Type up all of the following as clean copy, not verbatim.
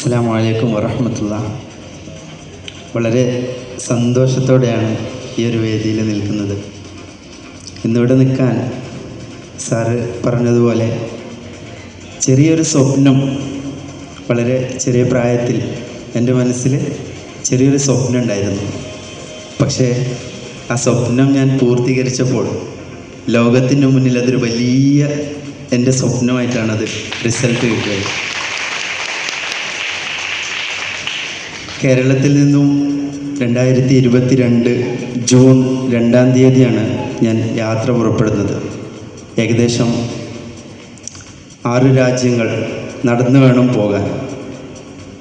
അസ്സലാമു അലൈക്കും വറഹ്മത്തുള്ളാഹി. വളരെ സന്തോഷത്തോടെയാണ് ഈ ഒരു വേദിയിൽ നിൽക്കുന്നത്. ഇന്നിവിടെ നിൽക്കാൻ സാറ് പറഞ്ഞതുപോലെ ചെറിയൊരു സ്വപ്നം, വളരെ ചെറിയ പ്രായത്തിൽ എൻ്റെ മനസ്സിൽ ചെറിയൊരു സ്വപ്നം ഉണ്ടായിരുന്നു. പക്ഷേ ആ സ്വപ്നം ഞാൻ പൂർത്തീകരിച്ചപ്പോൾ ലോകത്തിൻ്റെ മുന്നിൽ അതൊരു വലിയ എൻ്റെ സ്വപ്നമായിട്ടാണത് റിസൾട്ട് കിട്ടിയത്. കേരളത്തിൽ നിന്നും 2022 ജൂൺ 2-ാം തീയതിയാണ് ഞാൻ യാത്ര പുറപ്പെടുന്നത്. ഏകദേശം 6 രാജ്യങ്ങൾ നടന്നു വേണം പോകാൻ.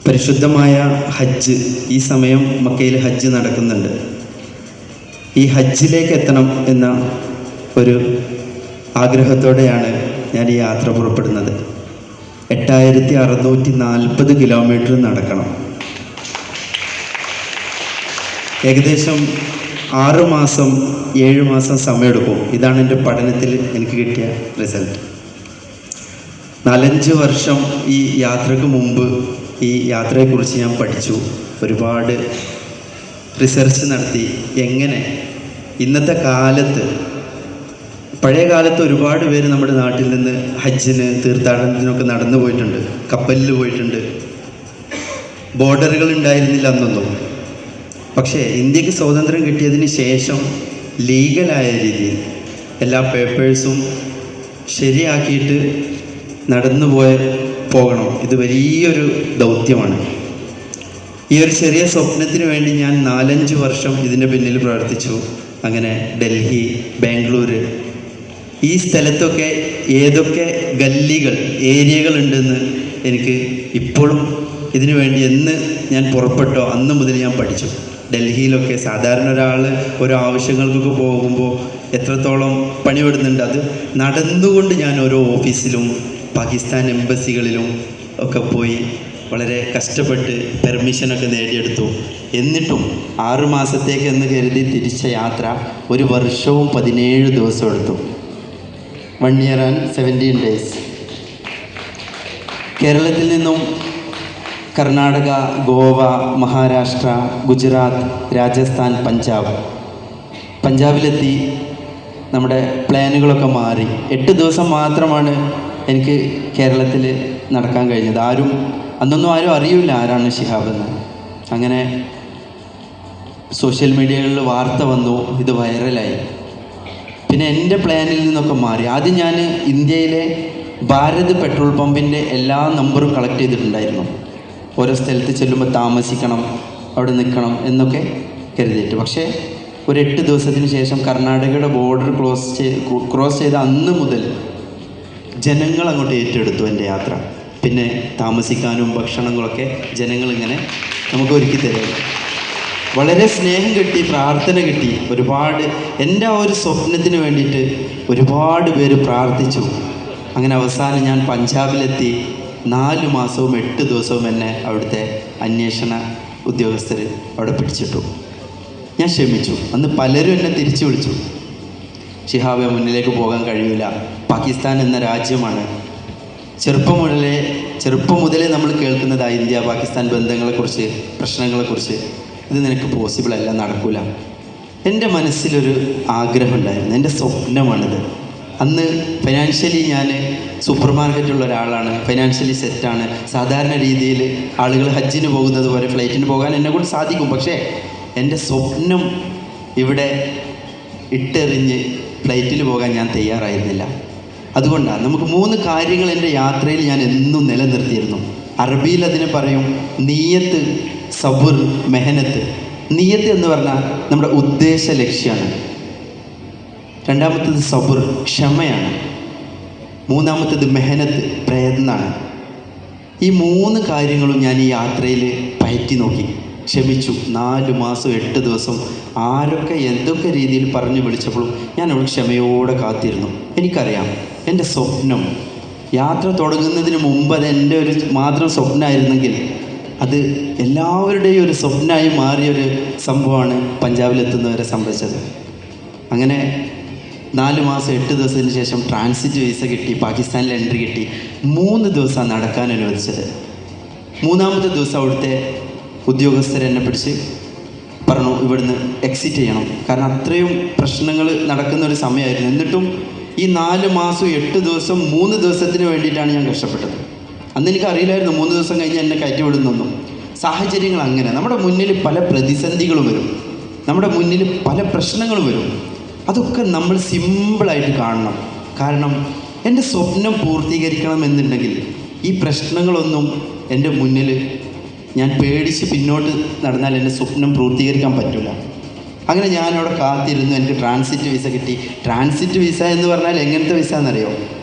പരിശുദ്ധമായ ഹജ്ജ്, ഈ സമയം മക്കയിൽ ഹജ്ജ് നടക്കുന്നുണ്ട്. ഈ ഹജ്ജിലേക്ക് എത്തണം എന്ന ഒരു ആഗ്രഹത്തോടെയാണ് ഞാൻ ഈ യാത്ര പുറപ്പെടുന്നത്. 8640 കിലോമീറ്റർ നടക്കണം. ഏകദേശം 6 മാസം 7 മാസം സമയമെടുക്കും. ഇതാണ് എൻ്റെ പഠനത്തിൽ എനിക്ക് കിട്ടിയ റിസൾട്ട്. 4-5 വർഷം ഈ യാത്രയ്ക്ക് മുമ്പ് ഈ യാത്രയെക്കുറിച്ച് ഞാൻ പഠിച്ചു, ഒരുപാട് റിസർച്ച് നടത്തി. എങ്ങനെ ഇന്നത്തെ കാലത്ത്, പഴയ കാലത്ത് ഒരുപാട് പേര് നമ്മുടെ നാട്ടിൽ നിന്ന് ഹജ്ജിന്, തീർത്ഥാടനത്തിനൊക്കെ നടന്നു പോയിട്ടുണ്ട്, കപ്പലിൽ പോയിട്ടുണ്ട്. ബോർഡറുകൾ ഉണ്ടായിരുന്നില്ല അന്നൊന്നും. പക്ഷേ ഇന്ത്യക്ക് സ്വാതന്ത്ര്യം കിട്ടിയതിന് ശേഷം ലീഗലായ രീതിയിൽ എല്ലാ പേപ്പേഴ്സും ശരിയാക്കിയിട്ട് നടന്നു പോകണം. ഇത് വലിയൊരു ദൗത്യമാണ്. ഈ ഒരു ചെറിയ സ്വപ്നത്തിന് വേണ്ടി ഞാൻ 4-5 വർഷം ഇതിൻ്റെ പിന്നിൽ പ്രവർത്തിച്ചു. അങ്ങനെ ഡൽഹി, ബാംഗ്ലൂർ, ഈ സ്ഥലത്തൊക്കെ ഏതൊക്കെ ഗല്ലികൾ, ഏരിയകൾ ഉണ്ടെന്ന് എനിക്ക് ഇപ്പോഴും ഇതിനു വേണ്ടി എന്ന് ഞാൻ പുറപ്പെട്ടോ അന്ന് മുതൽ ഞാൻ പഠിച്ചു. ഡൽഹിയിലൊക്കെ സാധാരണ ഒരാൾ ഓരോ ആവശ്യങ്ങൾക്കൊക്കെ പോകുമ്പോൾ എത്രത്തോളം പണിപെടുന്നുണ്ട്, അത് നടന്നുകൊണ്ട് ഞാൻ ഓരോ ഓഫീസിലും പാകിസ്ഥാൻ എംബസികളിലും ഒക്കെ പോയി വളരെ കഷ്ടപ്പെട്ട് പെർമിഷനൊക്കെ നേടിയെടുത്തു. എന്നിട്ടും 6 മാസത്തേക്ക് എന്ന് കരുതി തിരിച്ച യാത്ര 1 വർഷവും 17 ദിവസം എടുത്തു. 1 year and 17 days. കേരളത്തിൽ നിന്നും കർണാടക, ഗോവ, മഹാരാഷ്ട്ര, ഗുജറാത്ത്, രാജസ്ഥാൻ, പഞ്ചാബിലെത്തി. നമ്മുടെ പ്ലാനുകളൊക്കെ മാറി. 8 ദിവസം മാത്രമാണ് എനിക്ക് കേരളത്തിൽ നടക്കാൻ കഴിഞ്ഞത്. അന്നൊന്നും ആരും അറിയില്ല ആരാണ് ശിഹാബ് എന്ന്. അങ്ങനെ സോഷ്യൽ മീഡിയകളിൽ വാർത്ത വന്നു, ഇത് വൈറലായി. പിന്നെ എൻ്റെ പ്ലാനിൽ നിന്നൊക്കെ മാറി. ആദ്യം ഞാൻ ഇന്ത്യയിലെ ഭാരത് പെട്രോൾ പമ്പിൻ്റെ എല്ലാ നമ്പറും കളക്ട് ചെയ്തിട്ടുണ്ടായിരുന്നു. ഓരോ സ്ഥലത്ത് ചെല്ലുമ്പോൾ താമസിക്കണം, അവിടെ നിൽക്കണം എന്നൊക്കെ കരുതിയിട്ട്. പക്ഷേ ഒരു 8 ദിവസത്തിന് ശേഷം കർണാടകയുടെ ബോർഡർ ക്രോസ് ചെയ്ത അന്ന് മുതൽ ജനങ്ങൾ അങ്ങോട്ട് ഏറ്റെടുത്തു എൻ്റെ യാത്ര. പിന്നെ താമസിക്കാനും ഭക്ഷണങ്ങളൊക്കെ ജനങ്ങളിങ്ങനെ നമുക്ക് ഒരുക്കി തരും. വളരെ സ്നേഹം കിട്ടി, പ്രാർത്ഥന കിട്ടി. ഒരുപാട് എൻ്റെ ആ ഒരു സ്വപ്നത്തിന് വേണ്ടിയിട്ട് ഒരുപാട് പേര് പ്രാർത്ഥിച്ചു. അങ്ങനെ അവസാനം ഞാൻ പഞ്ചാബിലെത്തി. 4 മാസവും 8 ദിവസവും എന്നെ അവിടുത്തെ അന്വേഷണ ഉദ്യോഗസ്ഥർ അവിടെ പിടിച്ചിട്ടു. ഞാൻ ക്ഷമിച്ചു. അന്ന് പലരും എന്നെ തിരിച്ചു വിളിച്ചു, ശിഹാബെ മുന്നിലേക്ക് പോകാൻ കഴിയില്ല, പാകിസ്ഥാൻ എന്ന രാജ്യമാണ്. ചെറുപ്പം മുതലേ നമ്മൾ കേൾക്കുന്നത് ഇന്ത്യ പാകിസ്ഥാൻ ബന്ധങ്ങളെക്കുറിച്ച്, പ്രശ്നങ്ങളെക്കുറിച്ച്. ഇത് നിനക്ക് പോസിബിൾ അല്ല, നടക്കില്ല. എൻ്റെ മനസ്സിലൊരു ആഗ്രഹം ഉണ്ടായിരുന്നു, എൻ്റെ സ്വപ്നമാണിത്. അന്ന് ഫൈനാൻഷ്യലി ഞാൻ സൂപ്പർ മാർക്കറ്റുള്ള ഒരാളാണ്, ഫൈനാൻഷ്യലി സെറ്റാണ്. സാധാരണ രീതിയിൽ ആളുകൾ ഹജ്ജിന് പോകുന്നത് പോലെ ഫ്ലൈറ്റിന് പോകാൻ എന്നെക്കൊണ്ട് സാധിക്കും. പക്ഷേ എൻ്റെ സ്വപ്നം ഇവിടെ ഇട്ടെറിഞ്ഞ് ഫ്ലൈറ്റിൽ പോകാൻ ഞാൻ തയ്യാറായിരുന്നില്ല. അതുകൊണ്ടാണ് നമുക്ക് 3 കാര്യങ്ങൾ എൻ്റെ യാത്രയിൽ ഞാൻ എന്നും നിലനിർത്തിയിരുന്നു. അറബിയിൽ അതിനെ പറയും നിയ്യത്ത്, സബുർ, മെഹനത്ത്. നിയ്യത്ത് എന്ന് പറഞ്ഞാൽ നമ്മുടെ ഉദ്ദേശ ലക്ഷ്യമാണ്. 2ാമത്തേത് സബുർ, ക്ഷമയാണ്. 3ാമത്തേത് മെഹനത്ത്, പ്രയത്നമാണ്. ഈ 3 കാര്യങ്ങളും ഞാൻ ഈ യാത്രയിൽ പയറ്റി നോക്കി, ക്ഷമിച്ചു. 4 മാസം 8 ദിവസം ആരൊക്കെ എന്തൊക്കെ രീതിയിൽ പറഞ്ഞു വിളിച്ചപ്പോഴും ഞാൻ അവിടെ ക്ഷമയോടെ കാത്തിരുന്നു. എനിക്കറിയാം എൻ്റെ സ്വപ്നം യാത്ര തുടങ്ങുന്നതിന് മുമ്പ് അത് എൻ്റെ ഒരു മാത്രം സ്വപ്നമായിരുന്നെങ്കിൽ അത് എല്ലാവരുടെയും ഒരു സ്വപ്നമായി മാറിയൊരു സംഭവമാണ് പഞ്ചാബിലെത്തുന്നവരെ സംഭവിച്ചത്. അങ്ങനെ 4 മാസം 8 ദിവസത്തിന് ശേഷം ട്രാൻസിറ്റ് വിസ കിട്ടി, പാകിസ്ഥാനിൽ എൻട്രി കിട്ടി. 3 ദിവസം നടക്കാൻ അനുവദിച്ചത്. മൂന്നാമത്തെ ദിവസം അവിടുത്തെ ഉദ്യോഗസ്ഥരെന്നെ പിടിച്ച് പറഞ്ഞു ഇവിടുന്ന് എക്സിറ്റ് ചെയ്യണം. കാരണം അത്രയും പ്രശ്നങ്ങൾ നടക്കുന്ന ഒരു സമയമായിരുന്നു. എന്നിട്ടും ഈ 4 മാസം 8 ദിവസം 3 ദിവസത്തിന് വേണ്ടിയിട്ടാണ് ഞാൻ കഷ്ടപ്പെട്ടത്. അന്ന് എനിക്ക് അറിയില്ലായിരുന്നു 3 ദിവസം കഴിഞ്ഞ് എന്നെ കയറ്റി വിടുന്നൊന്നും. സാഹചര്യങ്ങൾ അങ്ങനെ, നമ്മുടെ മുന്നിൽ പല പ്രതിസന്ധികളും വരും, നമ്മുടെ മുന്നിൽ പല പ്രശ്നങ്ങളും വരും. അതൊക്കെ നമ്മൾ സിമ്പിളായിട്ട് കാണണം. കാരണം എൻ്റെ സ്വപ്നം പൂർത്തീകരിക്കണമെന്നുണ്ടെങ്കിൽ ഈ പ്രശ്നങ്ങളൊന്നും എൻ്റെ മുന്നിൽ ഞാൻ പേടിച്ച് പിന്നോട്ട് നടന്നാൽ എൻ്റെ സ്വപ്നം പൂർത്തീകരിക്കാൻ പറ്റില്ല. അങ്ങനെ ഞാനവിടെ കാത്തിരുന്നു. എനിക്ക് ട്രാൻസിറ്റ് വിസ കിട്ടി. ട്രാൻസിറ്റ് വിസ എന്ന് പറഞ്ഞാൽ എങ്ങനത്തെ വിസ എന്നറിയോ?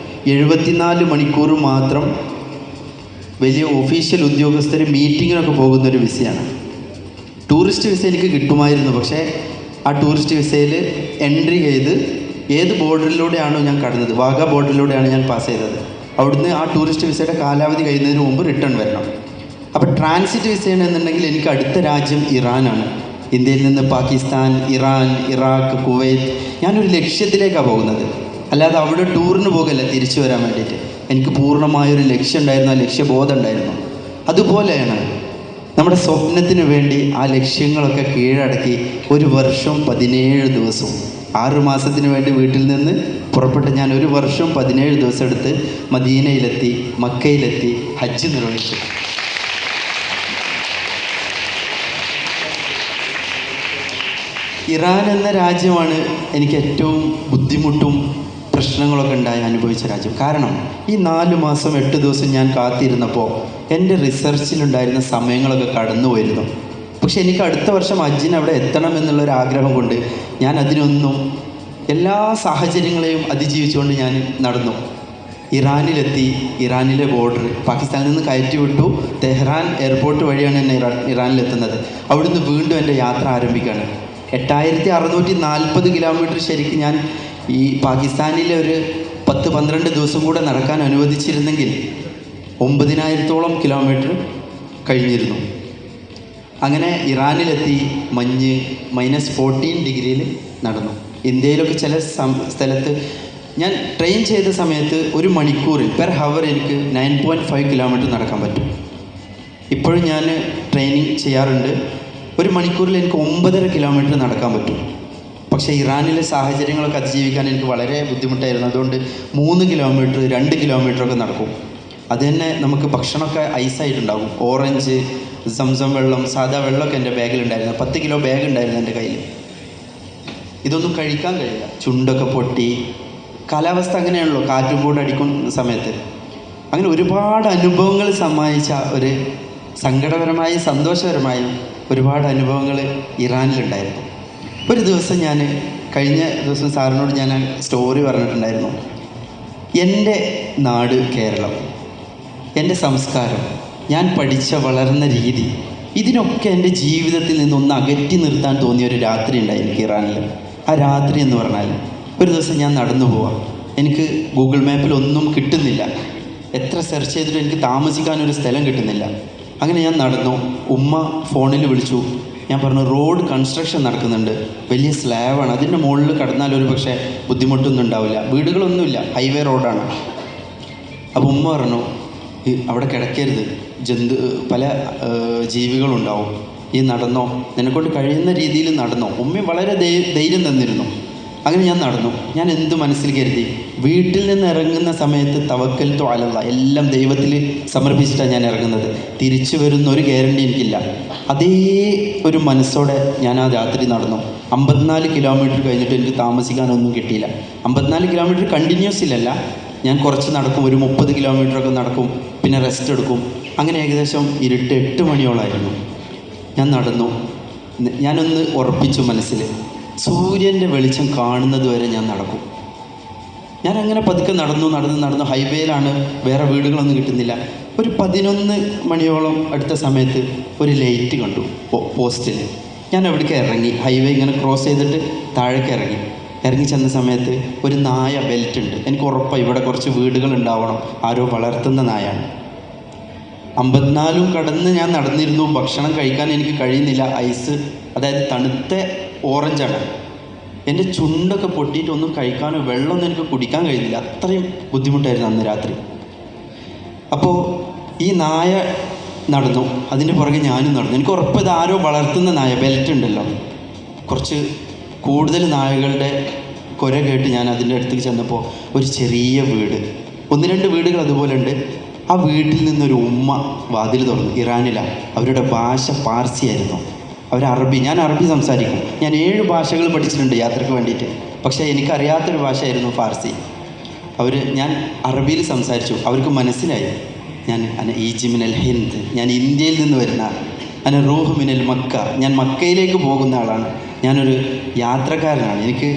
74 മണിക്കൂർ മാത്രം വലിയ ഒഫീഷ്യൽ ഉദ്യോഗസ്ഥർ മീറ്റിങ്ങിനൊക്കെ പോകുന്നൊരു വിസയാണ്. ടൂറിസ്റ്റ് വിസ എനിക്ക് കിട്ടുമായിരുന്നു. പക്ഷേ ആ ടൂറിസ്റ്റ് വിസയിൽ എൻട്രി ചെയ്ത് ഏത് ബോർഡറിലൂടെയാണോ ഞാൻ കടന്നത്, വാഗ ബോർഡറിലൂടെയാണ് ഞാൻ പാസ് ചെയ്തത്. അവിടുന്ന് ആ ടൂറിസ്റ്റ് വിസയുടെ കാലാവധി കഴിയുന്നതിന് മുമ്പ് റിട്ടേൺ വരണം. അപ്പോൾ ട്രാൻസിറ്റ് വിസയാണെന്നുണ്ടെങ്കിൽ എനിക്ക് അടുത്ത രാജ്യം ഇറാനാണ്. ഇന്ത്യയിൽ നിന്ന് പാകിസ്ഥാൻ, ഇറാൻ, ഇറാഖ്, കുവൈറ്റ്, ഞാനൊരു ലക്ഷ്യത്തിലേക്കാണ് പോകുന്നത്. അല്ലാതെ അവിടെ ടൂറിന് പോകല്ല തിരിച്ചു വരാൻ വേണ്ടിയിട്ട്. എനിക്ക് പൂർണ്ണമായൊരു ലക്ഷ്യം ഉണ്ടായിരുന്നു, ആ ലക്ഷ്യബോധം ഉണ്ടായിരുന്നു. അതുപോലെയാണ് നമ്മുടെ സ്വപ്നത്തിന് വേണ്ടി ആ ലക്ഷ്യങ്ങളൊക്കെ കീഴടക്കി 1 വർഷം 17 ദിവസവും 6 മാസത്തിന് വേണ്ടി വീട്ടിൽ നിന്ന് പുറപ്പെട്ട് ഞാൻ 1 വർഷം 17 ദിവസം എടുത്ത് മദീനയിലെത്തി, മക്കയിലെത്തി, ഹജ്ജ് നിർവഹിച്ചു. ഇറാൻ എന്ന രാജ്യമാണ് എനിക്ക് ഏറ്റവും ബുദ്ധിമുട്ടും പ്രശ്നങ്ങളൊക്കെ ഉണ്ടായി അനുഭവിച്ച രാജ്യം. കാരണം ഈ 4 മാസം 8 ദിവസം ഞാൻ കാത്തിരുന്നപ്പോൾ എൻ്റെ റിസർച്ചിലുണ്ടായിരുന്ന സമയങ്ങളൊക്കെ കടന്നു പോയിരുന്നു. പക്ഷെ എനിക്ക് അടുത്ത വർഷം ഹജ്ജിന് അവിടെ എത്തണം എന്നുള്ളൊരാഗ്രഹം കൊണ്ട് ഞാൻ അതിനൊന്നും എല്ലാ സാഹചര്യങ്ങളെയും അതിജീവിച്ചുകൊണ്ട് ഞാൻ നടന്നു. ഇറാനിലെത്തി. ഇറാനിലെ ബോർഡർ പാകിസ്ഥാനിൽ നിന്ന് കയറ്റി വിട്ടു. തെഹ്റാൻ എയർപോർട്ട് വഴിയാണ് എന്നെ ഇറാനിലെത്തുന്നത്. അവിടുന്ന് വീണ്ടും എൻ്റെ യാത്ര ആരംഭിക്കുകയാണ്. 8640 കിലോമീറ്റർ ശരിക്കും ഞാൻ ഈ പാകിസ്ഥാനിലെ ഒരു 10-12 ദിവസം കൂടെ നടക്കാൻ അനുവദിച്ചിരുന്നെങ്കിൽ 9000-ഓളം കിലോമീറ്റർ കഴിഞ്ഞിരുന്നു. അങ്ങനെ ഇറാനിലെത്തി. മഞ്ഞ് -14 ഡിഗ്രിയിൽ നടന്നു. ഇന്ത്യയിലൊക്കെ ചില സ്ഥലത്ത് ഞാൻ ട്രെയിൻ ചെയ്ത സമയത്ത് 1 മണിക്കൂറിൽ പെർ ഹവർ എനിക്ക് 9.5 കിലോമീറ്റർ നടക്കാൻ പറ്റും. ഇപ്പോഴും ഞാൻ ട്രെയിനിങ് ചെയ്യാറുണ്ട്. 1 മണിക്കൂറിൽ എനിക്ക് 9.5 കിലോമീറ്റർ നടക്കാൻ പറ്റും. പക്ഷേ ഇറാനിലെ സാഹചര്യങ്ങളൊക്കെ അതിജീവിക്കാൻ എനിക്ക് വളരെ ബുദ്ധിമുട്ടായിരുന്നു. അതുകൊണ്ട് 3 കിലോമീറ്റർ 2 കിലോമീറ്ററൊക്കെ നടക്കും. അത് തന്നെ നമുക്ക് ഭക്ഷണമൊക്കെ ഐസായിട്ടുണ്ടാകും. ഓറഞ്ച്, സംസം വെള്ളം, സാധാ വെള്ളമൊക്കെ എൻ്റെ ബാഗിലുണ്ടായിരുന്നു. 10 കിലോ ബാഗ് ഉണ്ടായിരുന്നു എൻ്റെ കയ്യിൽ. ഇതൊന്നും കഴിക്കാൻ കഴിയില്ല. ചുണ്ടൊക്കെ പൊട്ടി. കാലാവസ്ഥ അങ്ങനെയാണല്ലോ, കാറ്റും കൂടെ അടിക്കുന്ന സമയത്ത്. അങ്ങനെ ഒരുപാട് അനുഭവങ്ങൾ സമ്മാനിച്ച ഒരു സങ്കടപരമായും സന്തോഷപരമായും ഒരുപാട് അനുഭവങ്ങൾ ഇറാനിലുണ്ടായിരുന്നു. ഒരു ദിവസം ഞാൻ കഴിഞ്ഞ ദിവസം സാറിനോട് ഞാൻ സ്റ്റോറി പറഞ്ഞിട്ടുണ്ടായിരുന്നു. എൻ്റെ നാട് കേരളം, എൻ്റെ സംസ്കാരം, ഞാൻ പഠിച്ച വളർന്ന രീതി, ഇതിനൊക്കെ എൻ്റെ ജീവിതത്തിൽ നിന്നൊന്ന് അകറ്റി നിർത്താൻ തോന്നിയൊരു രാത്രി ഉണ്ടായി എനിക്ക് ഇറാനിൽ. ആ രാത്രി എന്ന് പറഞ്ഞാൽ ഒരു ദിവസം ഞാൻ നടന്നു പോവാം. എനിക്ക് ഗൂഗിൾ മാപ്പിൽ ഒന്നും കിട്ടുന്നില്ല. എത്ര സെർച്ച് ചെയ്തിട്ട് എനിക്ക് താമസിക്കാനൊരു സ്ഥലം കിട്ടുന്നില്ല. അങ്ങനെ ഞാൻ നടന്നു. ഉമ്മ ഫോണിൽ വിളിച്ചു. ഞാൻ പറഞ്ഞു റോഡ് കൺസ്ട്രക്ഷൻ നടക്കുന്നുണ്ട്, വലിയ സ്ലാബാണ്, അതിൻ്റെ മുകളിൽ കടന്നാൽ ഒരു പക്ഷേ ബുദ്ധിമുട്ടൊന്നും ഉണ്ടാവില്ല, വീടുകളൊന്നുമില്ല, ഹൈവേ റോഡാണ്. അപ്പോൾ ഉമ്മ പറഞ്ഞു അവിടെ കിടക്കരുത്, പല ജീവികളുണ്ടാവും, ഈ നടന്നോ, നിന്നെക്കൊണ്ട് കഴിയുന്ന രീതിയിൽ നടന്നോ. ഉമ്മ വളരെ ധൈര്യം തന്നിരുന്നു. അങ്ങനെ ഞാൻ നടന്നു. ഞാൻ എന്ത് മനസ്സിൽ കരുതി, വീട്ടിൽ നിന്ന് ഇറങ്ങുന്ന സമയത്ത് തവക്കൽതു അലല്ലാഹ്, എല്ലാം ദൈവത്തിൽ സമർപ്പിച്ചിട്ടാണ് ഞാൻ ഇറങ്ങുന്നത്, തിരിച്ചു വരുന്ന ഒരു ഗ്യാരണ്ടി എനിക്കില്ല. അതേ ഒരു മനസ്സോടെ ഞാൻ ആ രാത്രി നടന്നു. 54 കിലോമീറ്റർ കഴിഞ്ഞിട്ട് എനിക്ക് താമസിക്കാനൊന്നും കിട്ടിയില്ല. 54 കിലോമീറ്റർ കണ്ടിന്യൂസ് ഇല്ലല്ല, ഞാൻ കുറച്ച് നടക്കും, ഒരു 30 കിലോമീറ്ററൊക്കെ നടക്കും, പിന്നെ റെസ്റ്റ് എടുക്കും. അങ്ങനെ ഏകദേശം ഇരുട്ട് 8 മണിയോളായിരുന്നു. ഞാൻ നടന്നു. ഞാനൊന്ന് ഉറപ്പിച്ചു മനസ്സിൽ, സൂര്യൻ്റെ വെളിച്ചം കാണുന്നത് വരെ ഞാൻ നടക്കും. ഞാൻ അങ്ങനെ പതുക്കെ നടന്നു. ഹൈവേയിലാണ്, വേറെ വീടുകളൊന്നും കിട്ടുന്നില്ല. ഒരു 11 മണിയോളം അടുത്ത സമയത്ത് ഒരു ലൈറ്റ് കണ്ടു പോസ്റ്റിൽ. ഞാൻ അവിടേക്ക് ഇറങ്ങി. ഹൈവേ ഇങ്ങനെ ക്രോസ് ചെയ്തിട്ട് താഴേക്ക് ഇറങ്ങി ചെന്ന സമയത്ത് ഒരു നായ ബെൽറ്റ് ഉണ്ട്. എനിക്ക് ഉറപ്പാണ് ഇവിടെ കുറച്ച് വീടുകൾ ഉണ്ടാവണം, ആരോ വളർത്തുന്ന നായാണ്. 54 കടന്ന് ഞാൻ നടന്നിരുന്നു. ഭക്ഷണം കഴിക്കാൻ എനിക്ക് കഴിയുന്നില്ല. ഐസ്, അതായത് തണുത്ത ഓറഞ്ചാണ്. എൻ്റെ ചുണ്ടൊക്കെ പൊട്ടിയിട്ട് ഒന്നും കഴിക്കാനോ വെള്ളമൊന്നും എനിക്ക് കുടിക്കാൻ കഴിയുന്നില്ല. അത്രയും ബുദ്ധിമുട്ടായിരുന്നു അന്ന് രാത്രി. അപ്പോൾ ഈ നായ നടന്നു. അതിൻ്റെ പുറകെ ഞാനും നടന്നു. എനിക്ക് ഉറപ്പ് ഇത് ആരോ വളർത്തുന്ന നായ, ബെൽറ്റ് ഉണ്ടല്ലോ, കുറച്ച് കൂടുതൽ നായകളുടെ കുര കേട്ട് ഞാൻ അതിൻ്റെ അടുത്തേക്ക് ചെന്നപ്പോൾ ഒരു ചെറിയ വീട്, 1-2 വീടുകൾ അതുപോലെ ഉണ്ട്. ആ വീട്ടിൽ നിന്നൊരു ഉമ്മ വാതിൽ തുറന്നു. ഇറാനിലാണ്, അവരുടെ ഭാഷ പാർസി ആയിരുന്നു, അവർ അറബി. ഞാൻ അറബി സംസാരിക്കും. ഞാൻ 7 ഭാഷകൾ പഠിച്ചിട്ടുണ്ട് യാത്രയ്ക്ക് വേണ്ടിയിട്ട്. പക്ഷേ എനിക്കറിയാത്തൊരു ഭാഷയായിരുന്നു ഫാർസി. ഞാൻ അറബിയിൽ സംസാരിച്ചു. അവർക്ക് മനസ്സിലായി ഞാൻ ഈജി മിനൽ ഹിന്ദ്, ഞാൻ ഇന്ത്യയിൽ നിന്ന് വരുന്ന, റൂഹ് മിനൽ മക്ക, ഞാൻ മക്കയിലേക്ക് പോകുന്ന ആളാണ്, ഞാനൊരു യാത്രക്കാരനാണ്, എനിക്ക്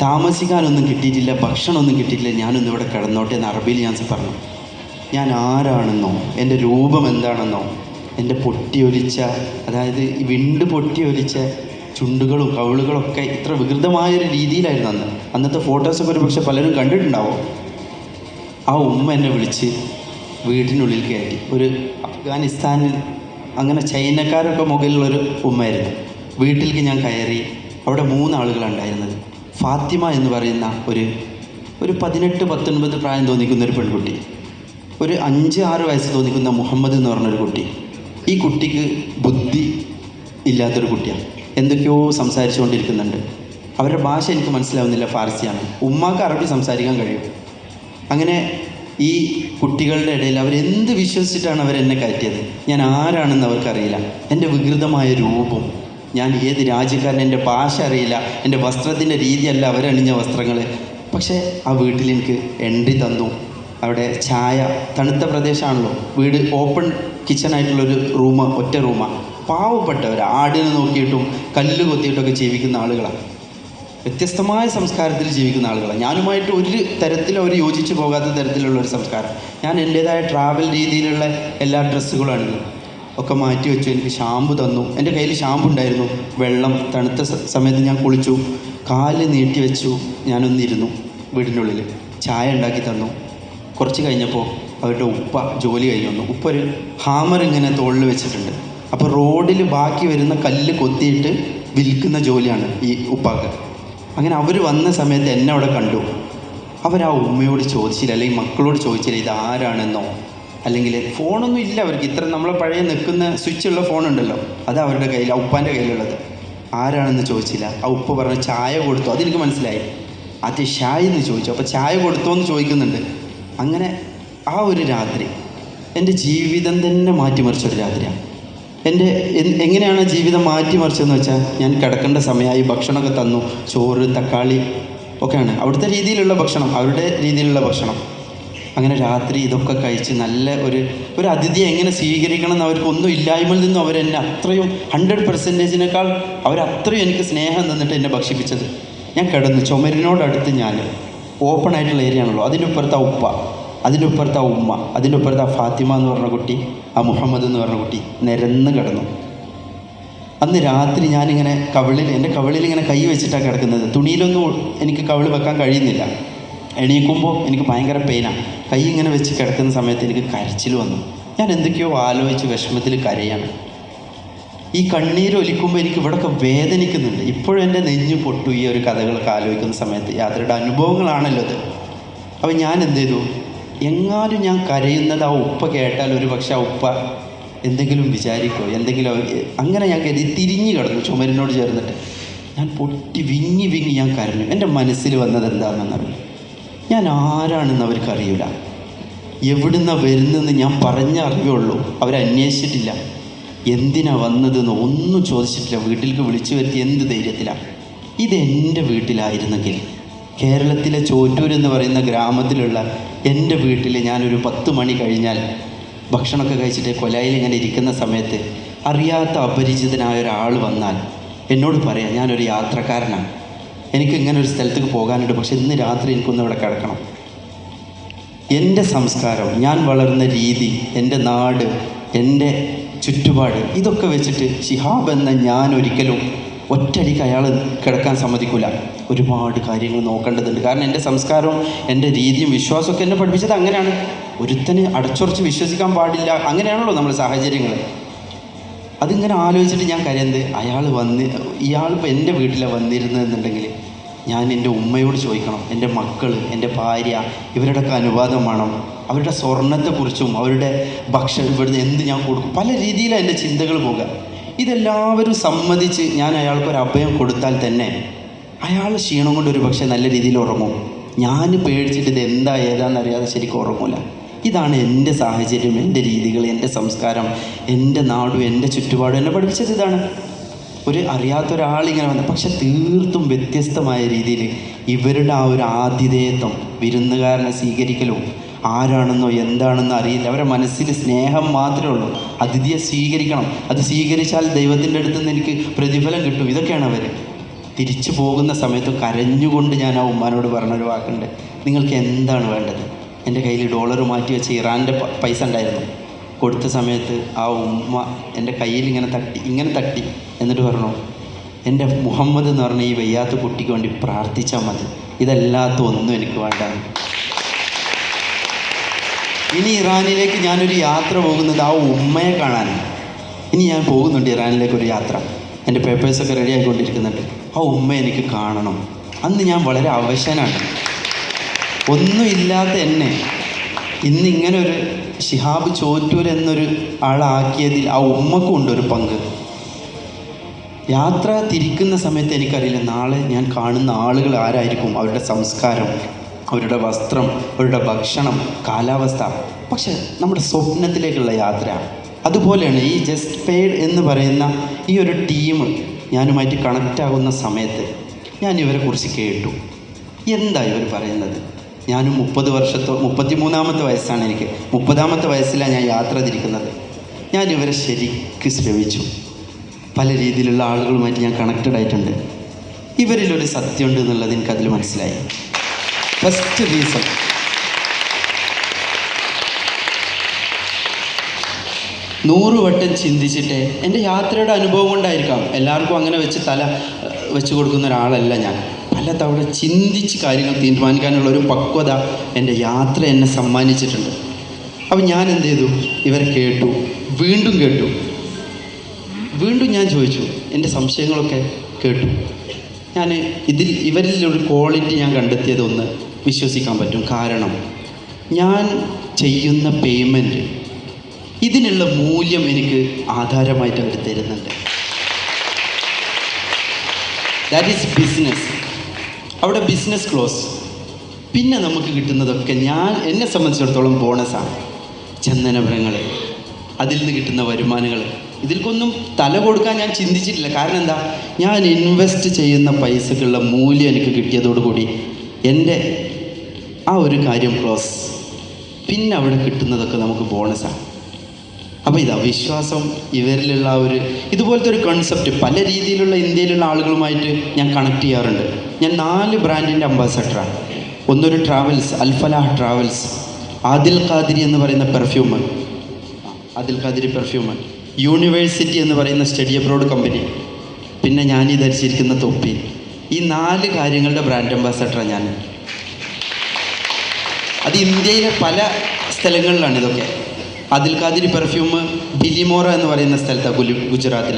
താമസിക്കാനൊന്നും കിട്ടിയിട്ടില്ല, ഭക്ഷണമൊന്നും കിട്ടിയിട്ടില്ല, ഞാനൊന്നും ഇവിടെ കിടന്നോട്ടെ എന്ന് അറബിയിൽ ഞാൻ പറഞ്ഞു. ഞാൻ ആരാണെന്നോ എൻ്റെ രൂപം എന്താണെന്നോ എൻ്റെ പൊട്ടിയൊലിച്ച, അതായത് വിണ്ട് പൊട്ടിയൊലിച്ച ചുണ്ടുകളും കവിളുകളൊക്കെ ഇത്ര വികൃതമായൊരു രീതിയിലായിരുന്നു അന്നത്തെ ഫോട്ടോസൊക്കെ ഒരു പക്ഷെ പലരും കണ്ടിട്ടുണ്ടാവും. ആ ഉമ്മ എന്നെ വിളിച്ച് വീടിനുള്ളിൽ കയറ്റി. ഒരു അഫ്ഗാനിസ്ഥാനിൽ അങ്ങനെ ചൈനക്കാരൊക്കെ മുകളിലുള്ളൊരു ഉമ്മയായിരുന്നു. വീട്ടിലേക്ക് ഞാൻ കയറി. അവിടെ 3 ആളുകളുണ്ടായിരുന്നത്. ഫാത്തിമ എന്ന് പറയുന്ന ഒരു 18-19 പ്രായം തോന്നിക്കുന്ന ഒരു പെൺകുട്ടി, ഒരു 5-6 വയസ്സ് തോന്നിക്കുന്ന മുഹമ്മദ് എന്ന് പറഞ്ഞൊരു കുട്ടി. ഈ കുട്ടിക്ക് ബുദ്ധി ഇല്ലാത്തൊരു കുട്ടിയാണ്, എന്തൊക്കെയോ സംസാരിച്ചുകൊണ്ടിരിക്കുന്നുണ്ട്. അവരുടെ ഭാഷ എനിക്ക് മനസ്സിലാവുന്നില്ല, ഫാർസിയാണ്. ഉമ്മാക്ക് അറബി സംസാരിക്കാൻ കഴിയും. അങ്ങനെ ഈ കുട്ടികളുടെ ഇടയിൽ അവരെന്ത് വിശ്വസിച്ചിട്ടാണ് അവരെന്നെ കയറ്റിയത്? ഞാൻ ആരാണെന്ന് അവർക്കറിയില്ല. എൻ്റെ വികൃതമായ രൂപം, ഞാൻ ഏത് രാജ്യക്കാരൻ, എൻ്റെ ഭാഷ അറിയില്ല, എൻ്റെ വസ്ത്രത്തിൻ്റെ രീതിയല്ല അവരണിഞ്ഞ വസ്ത്രങ്ങൾ. പക്ഷേ ആ വീട്ടിൽ എനിക്ക് എൻട്രി തന്നു. അവിടെ ചായ, തണുത്ത പ്രദേശമാണല്ലോ, വീട് ഓപ്പൺ കിച്ചണായിട്ടുള്ളൊരു റൂം, ഒറ്റ റൂമാണ്. പാവപ്പെട്ടവർ, ആടിനെ നോക്കിയിട്ടും കല്ല് കൊത്തിയിട്ടൊക്കെ ജീവിക്കുന്ന ആളുകളാണ്. വ്യത്യസ്തമായ സംസ്കാരത്തിൽ ജീവിക്കുന്ന ആളുകളാണ്. ഞാനുമായിട്ട് ഒരു തരത്തിലും അവർ യോജിച്ച് പോകാത്ത തരത്തിലുള്ളൊരു സംസ്കാരം. ഞാൻ എൻ്റേതായ ട്രാവൽ രീതിയിലുള്ള എല്ലാ ഡ്രസ്സുകളും ഒക്കെ മാറ്റി വെച്ചു. എനിക്ക് ഷാമ്പു തന്നു. എൻ്റെ കയ്യിൽ ഷാമ്പു ഉണ്ടായിരുന്നു. വെള്ളം, തണുത്ത സമയത്ത് ഞാൻ കുളിച്ചു. കാല് നീട്ടി വെച്ചു. ഞാനൊന്നിരുന്നു വീടിൻ്റെ ഉള്ളിൽ. ചായ ഉണ്ടാക്കി തന്നു. കുറച്ച് കഴിഞ്ഞപ്പോൾ അവരുടെ ഉപ്പ ജോലി കഴിഞ്ഞു വന്നു. ഉപ്പ ഒരു ഹാമർ ഇങ്ങനെ തോളിൽ വെച്ചിട്ടുണ്ട്. അപ്പോൾ റോഡിൽ ബാക്കി വരുന്ന കല്ല് കൊത്തിയിട്ട് വിൽക്കുന്ന ജോലിയാണ് ഈ ഉപ്പാക്ക്. അങ്ങനെ അവർ വന്ന സമയത്ത് എന്നെ അവിടെ കണ്ടു. അവരാ ഉമ്മയോട് ചോദിച്ചില്ല, അല്ലെങ്കിൽ മക്കളോട് ചോദിച്ചില്ല ഇത് ആരാണെന്നോ, അല്ലെങ്കിൽ ഫോണൊന്നും ഇല്ല അവർക്ക്. ഇത്ര നമ്മളെ പഴയ നിൽക്കുന്ന സ്വിച്ചുള്ള ഫോണുണ്ടല്ലോ, അത് അവരുടെ കയ്യിൽ, ആ ഉപ്പാൻ്റെ കയ്യിലുള്ളത്. ആരാണെന്ന് ചോദിച്ചില്ല. ആ ഉപ്പ പറഞ്ഞ ചായ കൊടുത്തു. അതെനിക്ക് മനസ്സിലായി. അത് ഷായ് എന്ന് ചോദിച്ചു. അപ്പോൾ ചായ കൊടുത്തോ എന്ന് ചോദിക്കുന്നുണ്ട്. അങ്ങനെ ആ ഒരു രാത്രി എൻ്റെ ജീവിതം തന്നെ മാറ്റിമറിച്ചൊരു രാത്രിയാണ്. എങ്ങനെയാണ് ജീവിതം മാറ്റിമറിച്ചതെന്ന് വെച്ചാൽ, ഞാൻ കിടക്കേണ്ട സമയമായി, ഭക്ഷണമൊക്കെ തന്നു. ചോറ്, തക്കാളി ഒക്കെയാണ് അവിടുത്തെ രീതിയിലുള്ള ഭക്ഷണം, അവരുടെ രീതിയിലുള്ള ഭക്ഷണം. അങ്ങനെ രാത്രി ഇതൊക്കെ കഴിച്ച് നല്ല ഒരു അതിഥിയെ എങ്ങനെ സ്വീകരിക്കണം എന്ന് അവർക്കൊന്നും ഇല്ലായ്മയിൽ നിന്നും അവരെന്നെ അത്രയും 100%-നേക്കാൾ അവരത്രയും എനിക്ക് സ്നേഹം തന്നിട്ട് എന്നെ ഭക്ഷിപ്പിച്ചത്. ഞാൻ കിടന്നു. ചുമരിനോടടുത്ത് ഞാൻ, ഓപ്പൺ ആയിട്ടുള്ള ഏരിയ ആണല്ലോ, അതിൻ്റെ ഇപ്പുറത്ത് ആ ഉപ്പ, അതിൻ്റെ ഇപ്പുറത്ത് ആ ഉമ്മ, അതിൻ്റെ ഇപ്പുറത്ത് ആ ഫാത്തിമ എന്ന് പറഞ്ഞ കുട്ടി, ആ മുഹമ്മദ് എന്ന് പറഞ്ഞ കുട്ടി നിരന്ന് കിടന്നു. അന്ന് രാത്രി ഞാനിങ്ങനെ എൻ്റെ കവിളിൽ ഇങ്ങനെ കൈ വെച്ചിട്ടാണ് കിടക്കുന്നത്. തുണിയിലൊന്നും എനിക്ക് കവിൾ വെക്കാൻ കഴിയുന്നില്ല. എണീക്കുമ്പോൾ എനിക്ക് ഭയങ്കര പെയിനാണ്. കൈ ഇങ്ങനെ വെച്ച് കിടക്കുന്ന സമയത്ത് എനിക്ക് കരച്ചിൽ വന്നു. ഞാൻ എന്തൊക്കെയോ ആലോചിച്ച് വിഷമത്തിൽ കരയാണ്. ഈ കണ്ണീരൊലിക്കുമ്പോൾ എനിക്ക് ഇവിടെയൊക്കെ വേദനിക്കുന്നുണ്ട്. ഇപ്പോഴും എൻ്റെ നെഞ്ഞ് പൊട്ടു ഈ ഒരു കഥകളൊക്കെ ആലോചിക്കുന്ന സമയത്ത്. യാത്രയുടെ അനുഭവങ്ങളാണല്ലോ അത്. അപ്പോൾ ഞാൻ എന്ത് ചെയ്തു, എങ്ങാനും ഞാൻ കരയുന്നത് ആ ഉപ്പ കേട്ടാൽ ഒരു പക്ഷെ ആ ഉപ്പ എന്തെങ്കിലും വിചാരിക്കുമോ, എന്തെങ്കിലും അങ്ങനെ ഞാൻ കരുതി തിരിഞ്ഞു കിടന്നു ചുമരിനോട് ചേർന്നിട്ട്. ഞാൻ പൊട്ടി വിങ്ങി ഞാൻ കരഞ്ഞു. എൻ്റെ മനസ്സിൽ വന്നത് എന്താണെന്നറിയില്ല. ഞാൻ ആരാണെന്ന് അവർക്കറിയില്ല, എവിടുന്നാണ് വരുന്നതെന്ന് ഞാൻ പറഞ്ഞ അറിയുള്ളൂ. അവരന്വേഷിച്ചിട്ടില്ല, എന്തിനാ വന്നതെന്ന് ഒന്നും ചോദിച്ചിട്ടില്ല. വീട്ടിലേക്ക് വിളിച്ചു വരുത്തി എന്ത് ധൈര്യത്തിലാണ്. ഇതെൻ്റെ വീട്ടിലായിരുന്നെങ്കിൽ, കേരളത്തിലെ ചോറ്റൂർ എന്ന് പറയുന്ന ഗ്രാമത്തിലുള്ള എൻ്റെ വീട്ടിൽ ഞാനൊരു 10 മണി കഴിഞ്ഞാൽ ഭക്ഷണമൊക്കെ കഴിച്ചിട്ട് കൊലായിൽ ഇങ്ങനെ ഇരിക്കുന്ന സമയത്ത് അറിയാത്ത അപരിചിതനായ ഒരാൾ വന്നാൽ എന്നോട് പറയാം, ഞാനൊരു യാത്രക്കാരനാണ്, എനിക്ക് ഇങ്ങനെ ഒരു സ്ഥലത്തേക്ക് പോകാനുണ്ട്, പക്ഷെ ഇന്ന് രാത്രി എനിക്കൊന്ന് ഇവിടെ കിടക്കണം. എൻ്റെ സംസ്കാരം, ഞാൻ വളർന്ന രീതി, എൻ്റെ നാട്, എൻ്റെ ചുറ്റുപാട്, ഇതൊക്കെ വെച്ചിട്ട് ശിഹാബ് എന്ന ഞാൻ ഒരിക്കലും ഒറ്റയടിക്ക് അയാൾ കിടക്കാൻ സമ്മതിക്കില്ല. ഒരുപാട് കാര്യങ്ങൾ നോക്കേണ്ടതുണ്ട്. കാരണം എൻ്റെ സംസ്കാരവും എൻ്റെ രീതിയും വിശ്വാസമൊക്കെ എന്നെ പഠിപ്പിച്ചത് അങ്ങനെയാണ്. ഒരുത്തന് അടച്ചുറച്ച് വിശ്വസിക്കാൻ പാടില്ല, അങ്ങനെയാണല്ലോ നമ്മൾ സാഹചര്യങ്ങൾ. അതിങ്ങനെ ആലോചിച്ചിട്ട് ഞാൻ കരയുന്നത്, ഇയാളിപ്പോൾ എൻ്റെ വീട്ടിലാണ് വന്നിരുന്നതെന്നുണ്ടെങ്കിൽ ഞാൻ എൻ്റെ ഉമ്മയോട് ചോദിക്കണം, എൻ്റെ മക്കൾ, എൻ്റെ ഭാര്യ, ഇവരുടെയൊക്കെ അനുവാദം വേണം. അവരുടെ സ്വർണത്തെക്കുറിച്ചും അവരുടെ ഭക്ഷണം ഇവിടുന്ന് എന്ത് ഞാൻ കൊടുക്കും, പല രീതിയിലാണ് എൻ്റെ ചിന്തകൾ പോകുക. ഇതെല്ലാവരും സമ്മതിച്ച് ഞാൻ അയാൾക്കൊരു അഭയം കൊടുത്താൽ തന്നെ അയാൾ ക്ഷീണം കൊണ്ട് ഒരു പക്ഷേ നല്ല രീതിയിൽ ഉറങ്ങും. ഞാൻ പേടിച്ചിട്ട് ഇത് എന്താ ഏതാണെന്നറിയാതെ ശരിക്കും ഉറങ്ങില്ല. ഇതാണ് എൻ്റെ സാഹചര്യം, എൻ്റെ രീതികൾ, എൻ്റെ സംസ്കാരം, എൻ്റെ നാടും എൻ്റെ ചുറ്റുപാടും എന്നെ പഠിപ്പിച്ചത് ഇതാണ്. ഒരു അറിയാത്തൊരാളിങ്ങനെ വന്നത്, പക്ഷെ തീർത്തും വ്യത്യസ്തമായ രീതിയിൽ ഇവരുടെ ആ ഒരു ആതിഥേയത്വം, വിരുന്നുകാരനെ സ്വീകരിക്കലും, ആരാണെന്നോ എന്താണെന്നോ അറിയില്ല, അവരുടെ മനസ്സിൽ സ്നേഹം മാത്രമേ ഉള്ളൂ. അതിഥിയെ സ്വീകരിക്കണം, അത് സ്വീകരിച്ചാൽ ദൈവത്തിൻ്റെ അടുത്ത് നിന്ന് എനിക്ക് പ്രതിഫലം കിട്ടും. ഇതൊക്കെയാണ് അവർ. തിരിച്ചു പോകുന്ന സമയത്ത് കരഞ്ഞുകൊണ്ട് ഞാൻ ആ ഉമ്മാനോട് പറഞ്ഞൊരു വാക്കുണ്ട്, നിങ്ങൾക്ക് എന്താണ് വേണ്ടത്? എൻ്റെ കയ്യിൽ ഡോളർ മാറ്റി വെച്ച് ഇറാൻ്റെ പൈസ ഉണ്ടായിരുന്നു. കൊടുത്ത സമയത്ത് ആ ഉമ്മ എൻ്റെ കയ്യിൽ ഇങ്ങനെ തട്ടി എന്നിട്ട് പറഞ്ഞു, എൻ്റെ മുഹമ്മദ് എന്ന് പറഞ്ഞ ഈ വയ്യാത്ത കുട്ടിക്ക് വേണ്ടി പ്രാർത്ഥിച്ചാൽ മതി, ഇതല്ലാത്ത ഒന്നും എനിക്ക് വേണ്ട. ഇനി ഇറാനിലേക്ക് ഞാനൊരു യാത്ര പോകുന്നത് ആ ഉമ്മയെ കാണാനാണ്. ഇനി ഞാൻ പോകുന്നുണ്ട് ഇറാനിലേക്കൊരു യാത്ര, എൻ്റെ പേപ്പേഴ്സൊക്കെ റെഡി ആയിക്കൊണ്ടിരിക്കുന്നുണ്ട്. ആ ഉമ്മ എനിക്ക് കാണണം. അന്ന് ഞാൻ വളരെ അവശനാണ്, ഒന്നുമില്ലാത്ത എന്നെ ഇന്നിങ്ങനെ ഒരു ശിഹാബ് ചോറ്റൂർ എന്നൊരു ആളാക്കിയതിൽ ആ ഉമ്മക്കും ഉണ്ടൊരു പങ്ക്. യാത്ര തിരിക്കുന്ന സമയത്ത് എനിക്കറിയില്ല നാളെ ഞാൻ കാണുന്ന ആളുകൾ ആരായിരിക്കും, അവരുടെ സംസ്കാരം, അവരുടെ വസ്ത്രം, അവരുടെ ഭക്ഷണം, കാലാവസ്ഥ. പക്ഷെ നമ്മുടെ സ്വപ്നത്തിലേക്കുള്ള യാത്ര അതുപോലെയാണ്. ഈ ജസ്റ്റ് പെയ്ഡ് എന്ന് പറയുന്ന ഈ ഒരു ടീം ഞാനുമായിട്ട് കണക്റ്റ് ആകുന്ന സമയത്ത് ഞാൻ ഇവരെക്കുറിച്ച് കേട്ടു. എന്താ ഇവർ പറയുന്നത്? ഞാനും 33-ാമത്തെ വയസ്സാണ് എനിക്ക്. 30-ാമത്തെ വയസ്സിലാണ് ഞാൻ യാത്ര തിരിക്കുന്നത്. ഞാൻ ഇവരെ ശരിക്ക് ശ്രമിച്ചു. പല രീതിയിലുള്ള ആളുകളുമായിട്ട് ഞാൻ കണക്റ്റഡ് ആയിട്ടുണ്ട്. ഇവരിലൊരു സത്യമുണ്ട് എന്നുള്ളത് എനിക്കതിൽ മനസ്സിലായി. ഫസ്റ്റ് റീസൺ, നൂറ് വട്ടം ചിന്തിച്ചിട്ട് എൻ്റെ യാത്രയുടെ അനുഭവം കൊണ്ടായിരിക്കാം, എല്ലാവർക്കും അങ്ങനെ വെച്ച് കൊടുക്കുന്ന ഒരാളല്ല ഞാൻ. പല തവണ ചിന്തിച്ച് കാര്യങ്ങൾ തീരുമാനിക്കാനുള്ള ഒരു പക്വത എൻ്റെ യാത്ര എന്നെ സമ്മാനിച്ചിട്ടുണ്ട്. അപ്പം ഞാൻ എന്ത് ചെയ്തു, ഇവരെ കേട്ടു, വീണ്ടും കേട്ടു, വീണ്ടും ഞാൻ ചോദിച്ചു, എൻ്റെ സംശയങ്ങളൊക്കെ കേട്ടു. ഞാൻ ഇവരിലൊരു ക്വാളിറ്റി ഞാൻ കണ്ടെത്തിയത് ഒന്ന് വിശ്വസിക്കാൻ പറ്റും. കാരണം ഞാൻ ചെയ്യുന്ന പേയ്മെൻറ്റ്, ഇതിനുള്ള മൂല്യം എനിക്ക് ആധാരമായിട്ട് അവർ തരുന്നുണ്ട്. That is business. അവിടെ ബിസിനസ് ക്ലോസ്. പിന്നെ നമുക്ക് കിട്ടുന്നതൊക്കെ എന്നെ സംബന്ധിച്ചിടത്തോളം ബോണസാണ്. ചന്ദനമരങ്ങൾ, അതിൽ നിന്ന് കിട്ടുന്ന വരുമാനങ്ങൾ, ഇതിൽക്കൊന്നും തല കൊടുക്കാൻ ഞാൻ ചിന്തിച്ചിട്ടില്ല. കാരണം എന്താ, ഞാൻ ഇൻവെസ്റ്റ് ചെയ്യുന്ന പൈസക്കുള്ള മൂല്യം എനിക്ക് കിട്ടിയതോടുകൂടി എൻ്റെ ആ ഒരു കാര്യം ക്ലോസ്. പിന്നെ അവിടെ കിട്ടുന്നതൊക്കെ നമുക്ക് ബോണസാണ്. അപ്പോൾ ഇതാ വിശ്വാസം, ഇവരിലുള്ള ഇതുപോലത്തെ ഒരു കോൺസെപ്റ്റ് പല രീതിയിലുള്ള ഇന്ത്യയിലുള്ള ആളുകളുമായിട്ട് ഞാൻ കണക്ട് ചെയ്യാറുണ്ട്. ഞാൻ 4 ബ്രാൻഡിൻ്റെ അംബാസഡറാണ്. ഒന്നൊരു ട്രാവൽസ്, അൽഫലാഹ് ട്രാവൽസ്, ആദിൽ ഖാദിരി എന്ന് പറയുന്ന perfume, Adil Qadiri perfume, university എന്ന് പറയുന്ന സ്റ്റഡി അബ്രോഡ് കമ്പനി, പിന്നെ ഞാൻ ഈ ധരിച്ചിരിക്കുന്ന തൊപ്പി. ഈ 4 കാര്യങ്ങളുടെ ബ്രാൻഡ് അംബാസഡറാണ് ഞാൻ. അത് ഇന്ത്യയിലെ പല സ്ഥലങ്ങളിലാണ് ഇതൊക്കെ. ആദിൽ ഖാദിരി പെർഫ്യൂം ബിലിമോറ എന്ന് പറയുന്ന സ്ഥലത്താണ് ഗുജറാത്തിൽ.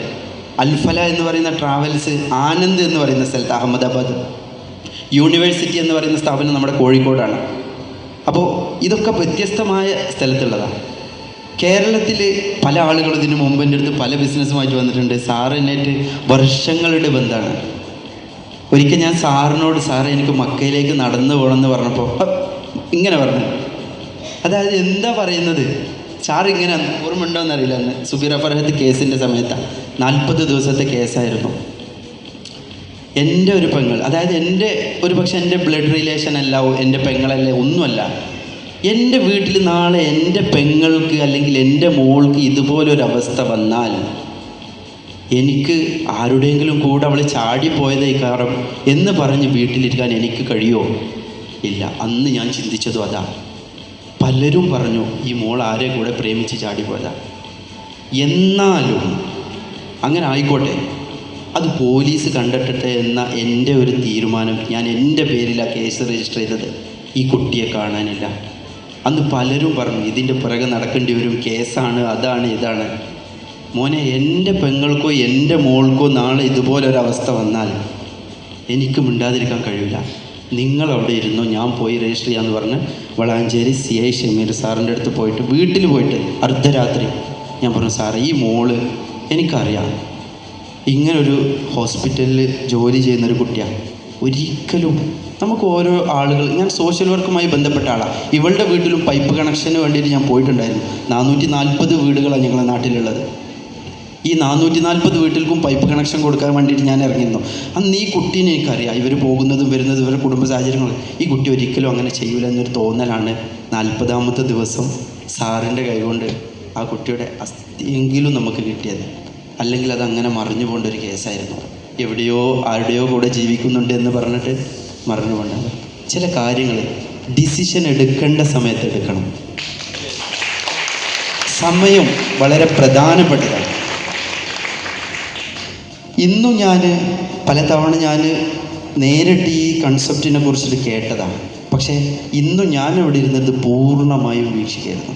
അൽഫല എന്ന് പറയുന്ന ട്രാവൽസ് ആനന്ദ് എന്ന് പറയുന്ന സ്ഥലത്ത് അഹമ്മദാബാദ്. യൂണിവേഴ്സിറ്റി എന്ന് പറയുന്ന സ്ഥാപനം നമ്മുടെ കോഴിക്കോടാണ്. അപ്പോൾ ഇതൊക്കെ വ്യത്യസ്തമായ സ്ഥലത്തുള്ളതാണ്. കേരളത്തിൽ പല ആളുകളും ഇതിന് മുമ്പ് എൻ്റെ അടുത്ത് പല ബിസിനസ്സുമായിട്ട് വന്നിട്ടുണ്ട്. സാറിനായിട്ട് വർഷങ്ങളുടെ ബന്ധമാണ്. ഒരിക്കൽ ഞാൻ സാറിനോട്, സാറേ എനിക്ക് മക്കയിലേക്ക് നടന്നു പോകണമെന്ന് പറഞ്ഞപ്പോൾ ഇങ്ങനെ പറഞ്ഞു. അതായത് എന്താ പറയുന്നത്, സാർ ഇങ്ങനെ, ഓർമ്മ ഉണ്ടോയെന്നറിയില്ല, അന്ന് സുബീറ ഫർഹത്ത് കേസിൻ്റെ സമയത്താണ്. 40 ദിവസത്തെ കേസായിരുന്നു. എൻ്റെ ഒരു പെങ്ങൾ, അതായത് എൻ്റെ ബ്ലഡ് റിലേഷൻ അല്ല, എൻ്റെ പെങ്ങളല്ല, ഒന്നുമല്ല. എൻ്റെ വീട്ടിൽ നാളെ എൻ്റെ പെങ്ങൾക്ക് അല്ലെങ്കിൽ എൻ്റെ മോൾക്ക് ഇതുപോലൊരവസ്ഥ വന്നാൽ എനിക്ക് ആരുടെയെങ്കിലും കൂടെ അവൾ ചാടിപ്പോയതേ കാരണം എന്ന് പറഞ്ഞ് വീട്ടിലിരിക്കാൻ എനിക്ക് കഴിയുമോ? ഇല്ല. അന്ന് ഞാൻ ചിന്തിച്ചതും അതാണ്. പലരും പറഞ്ഞു ഈ മോൾ ആരെ കൂടെ പ്രേമിച്ച് ചാടിപ്പോയതാണ്. എന്നാലും അങ്ങനെ ആയിക്കോട്ടെ, അത് പോലീസ് കണ്ടെത്തട്ടെ എന്ന എൻ്റെ ഒരു തീരുമാനം. ഞാൻ എൻ്റെ പേരിലാണ് കേസ് രജിസ്റ്റർ ചെയ്തത്. ഈ കുട്ടിയെ കാണാനില്ല. അന്ന് പലരും പറഞ്ഞു ഇതിൻ്റെ പിറകെ നടക്കേണ്ടി വരും, കേസാണ്, അതാണ്, ഇതാണ്. മോനെ, എൻ്റെ പെങ്ങൾക്കോ എൻ്റെ മോൾക്കോ നാളെ ഇതുപോലൊരവസ്ഥ വന്നാൽ എനിക്ക് മിണ്ടാതിരിക്കാൻ കഴിയില്ല. നിങ്ങളവിടെ ഇരുന്നു, ഞാൻ പോയി രജിസ്റ്റർ ചെയ്യാമെന്ന് പറഞ്ഞ് വളാഞ്ചേരി CI ഷമീർ സാറിൻ്റെ അടുത്ത് പോയിട്ട് വീട്ടിൽ പോയിട്ട് അർദ്ധരാത്രി ഞാൻ പറഞ്ഞു, സാറേ ഈ മോള് എനിക്കറിയാം ഇങ്ങനൊരു ഹോസ്പിറ്റലിൽ ജോലി ചെയ്യുന്നൊരു കുട്ടിയാണ്. ഒരിക്കലും നമുക്ക് ഓരോ ആളുകൾ, ഞാൻ സോഷ്യൽ വർക്കുമായി ബന്ധപ്പെട്ട ആളാണ്. ഇവളുടെ വീട്ടിലും പൈപ്പ് കണക്ഷന് വേണ്ടിയിട്ട് ഞാൻ പോയിട്ടുണ്ടായിരുന്നു. 440 വീടുകളാണ് ഞങ്ങളുടെ നാട്ടിലുള്ളത്. ഈ 440 വീട്ടിൽക്കും പൈപ്പ് കണക്ഷൻ കൊടുക്കാൻ വേണ്ടിയിട്ട് ഞാൻ ഇറങ്ങിയിരുന്നു. അന്ന് ഈ കുട്ടീനെ എനിക്കറിയാം, ഇവർ പോകുന്നതും വരുന്നതും ഇവരുടെ കുടുംബ സാഹചര്യങ്ങൾ. ഈ കുട്ടി ഒരിക്കലും അങ്ങനെ ചെയ്യൂല എന്നൊരു തോന്നലാണ് 40ാമത്തെ ദിവസം സാറിൻ്റെ കൈകൊണ്ട് ആ കുട്ടിയുടെ അസ്ഥിയെങ്കിലും നമുക്ക് കിട്ടിയത്. അല്ലെങ്കിൽ അതങ്ങനെ മറിഞ്ഞു പോകേണ്ട ഒരു കേസായിരുന്നു. എവിടെയോ ആരുടെയോ കൂടെ ജീവിക്കുന്നുണ്ട് എന്ന് പറഞ്ഞിട്ട് മറിഞ്ഞു പോകേണ്ടത്. ചില കാര്യങ്ങൾ ഡിസിഷൻ എടുക്കേണ്ട സമയത്ത് എടുക്കണം. സമയം വളരെ പ്രധാനപ്പെട്ടതാണ്. ഇന്നും ഞാൻ പലതവണ നേരിട്ട് ഈ കൺസെപ്റ്റിനെ കുറിച്ചിട്ട് കേട്ടതാണ്. പക്ഷേ ഇന്നും ഞാൻ ഇവിടെ ഇരുന്നത് പൂർണ്ണമായും വീക്ഷിക്കായിരുന്നു.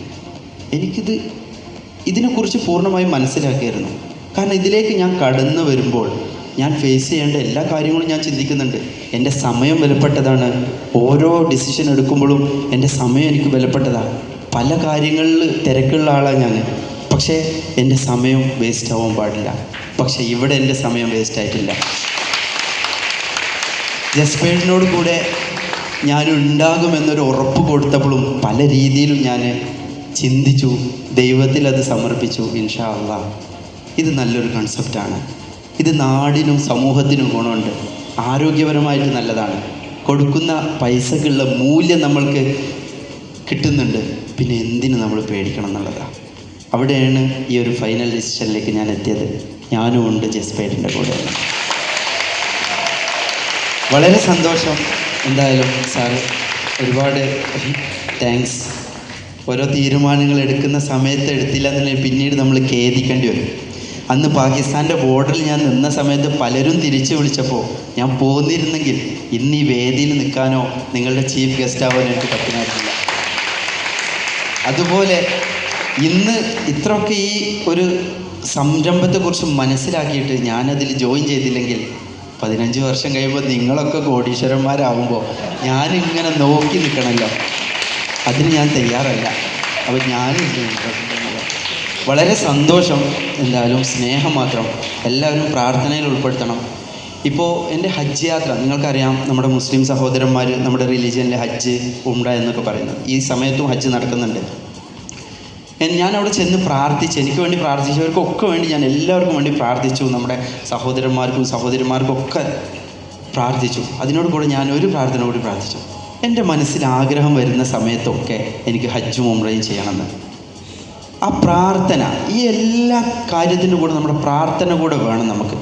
ഇതിനെക്കുറിച്ച് പൂർണ്ണമായും മനസ്സിലാക്കിയായിരുന്നു. കാരണം ഇതിലേക്ക് ഞാൻ കടന്നു വരുമ്പോൾ ഞാൻ ഫേസ് ചെയ്യേണ്ട എല്ലാ കാര്യങ്ങളും ഞാൻ ചിന്തിക്കുന്നുണ്ട്. എൻ്റെ സമയം വിലപ്പെട്ടതാണ്. ഓരോ ഡിസിഷൻ എടുക്കുമ്പോഴും എൻ്റെ സമയം എനിക്ക് വിലപ്പെട്ടതാണ്. പല കാര്യങ്ങളിൽ തിരക്കുള്ള ആളാണ് ഞാൻ. പക്ഷേ എൻ്റെ സമയം വേസ്റ്റ് ആവാൻ പാടില്ല. പക്ഷേ ഇവിടെ എൻ്റെ സമയം വേസ്റ്റായിട്ടില്ല. ജസ്പേഡിനോട് കൂടെ ഞാനുണ്ടാകുമെന്നൊരു ഉറപ്പ് കൊടുത്തപ്പോഴും പല രീതിയിലും ഞാൻ ചിന്തിച്ചു, ദൈവത്തിൽ അത് സമർപ്പിച്ചു. ഇൻഷാ അല്ലാഹ് ഇത് നല്ലൊരു കൺസെപ്റ്റാണ്. ഇത് നാടിനും സമൂഹത്തിനും ഗുണമുണ്ട്. ആരോഗ്യപരമായിട്ട് നല്ലതാണ്. കൊടുക്കുന്ന പൈസക്കുള്ള മൂല്യം നമ്മൾക്ക് കിട്ടുന്നുണ്ട്. പിന്നെ എന്തിനു നമ്മൾ പേടിക്കണം എന്നുള്ളതാണ്. അവിടെയാണ് ഈ ഒരു ഫൈനൽ ഡിസിഷനിലേക്ക് ഞാൻ എത്തിയത്. ഞാനും ഉണ്ട് ജസ്പേഡിൻ്റെ കൂടെ. വളരെ സന്തോഷം. എന്തായാലും സാറ് ഒരുപാട് താങ്ക്സ്. ഓരോ തീരുമാനങ്ങൾ എടുക്കുന്ന സമയത്ത് എടുത്തില്ല എന്നുണ്ടെങ്കിൽ പിന്നീട് നമ്മൾ ഖേദിക്കേണ്ടി വരും. അന്ന് പാകിസ്ഥാൻ്റെ ബോർഡറിൽ ഞാൻ നിന്ന സമയത്ത് പലരും തിരിച്ചു വിളിച്ചപ്പോൾ ഞാൻ പോന്നിരുന്നെങ്കിൽ ഇന്ന് ഈ വേദിയിൽ നിൽക്കാനോ നിങ്ങളുടെ ചീഫ് ഗസ്റ്റ് ആവാനോ എനിക്ക് പറ്റുമായിരുന്നില്ല. അതുപോലെ ഇന്ന് ഇത്രയൊക്കെ ഈ ഒരു സംരംഭത്തെക്കുറിച്ച് മനസ്സിലാക്കിയിട്ട് ഞാനതിൽ ജോയിൻ ചെയ്തില്ലെങ്കിൽ 15 വർഷം കഴിയുമ്പോൾ നിങ്ങളൊക്കെ കോടീശ്വരന്മാരാകുമ്പോൾ ഞാനിങ്ങനെ നോക്കി നിൽക്കണമല്ലോ. അതിന് ഞാൻ തയ്യാറല്ല. അപ്പോൾ വളരെ സന്തോഷം. എന്തായാലും സ്നേഹം മാത്രം. എല്ലാവരും പ്രാർത്ഥനയിൽ ഉൾപ്പെടുത്തണം. ഇപ്പോൾ എൻ്റെ ഹജ്ജ് യാത്ര നിങ്ങൾക്കറിയാം, നമ്മുടെ മുസ്ലിം സഹോദരന്മാർ നമ്മുടെ റിലീജിയനിലെ ഹജ്ജ് ഉംറ എന്നൊക്കെ പറയുന്നത് ഈ സമയത്തും ഹജ്ജ് നടക്കുന്നുണ്ട്. ഞാൻ അവിടെ ചെന്ന് പ്രാർത്ഥിച്ച്, എനിക്ക് വേണ്ടി പ്രാർത്ഥിച്ചവർക്കൊക്കെ വേണ്ടി ഞാൻ എല്ലാവർക്കും വേണ്ടി പ്രാർത്ഥിച്ചു. നമ്മുടെ സഹോദരന്മാർക്കും സഹോദരിമാർക്കും ഒക്കെ പ്രാർത്ഥിച്ചു. അതിനോട് കൂടെ ഞാൻ ഒരു പ്രാർത്ഥന കൂടി പ്രാർത്ഥിച്ചു. എൻ്റെ മനസ്സിൽ ആഗ്രഹം വരുന്ന സമയത്തൊക്കെ എനിക്ക് ഹജ്ജും ഉംറയും ചെയ്യണമെന്ന്. ആ പ്രാർത്ഥന, ഈ എല്ലാ കാര്യത്തിൻ്റെ കൂടെ നമ്മുടെ പ്രാർത്ഥന കൂടെ വേണം. നമുക്ക്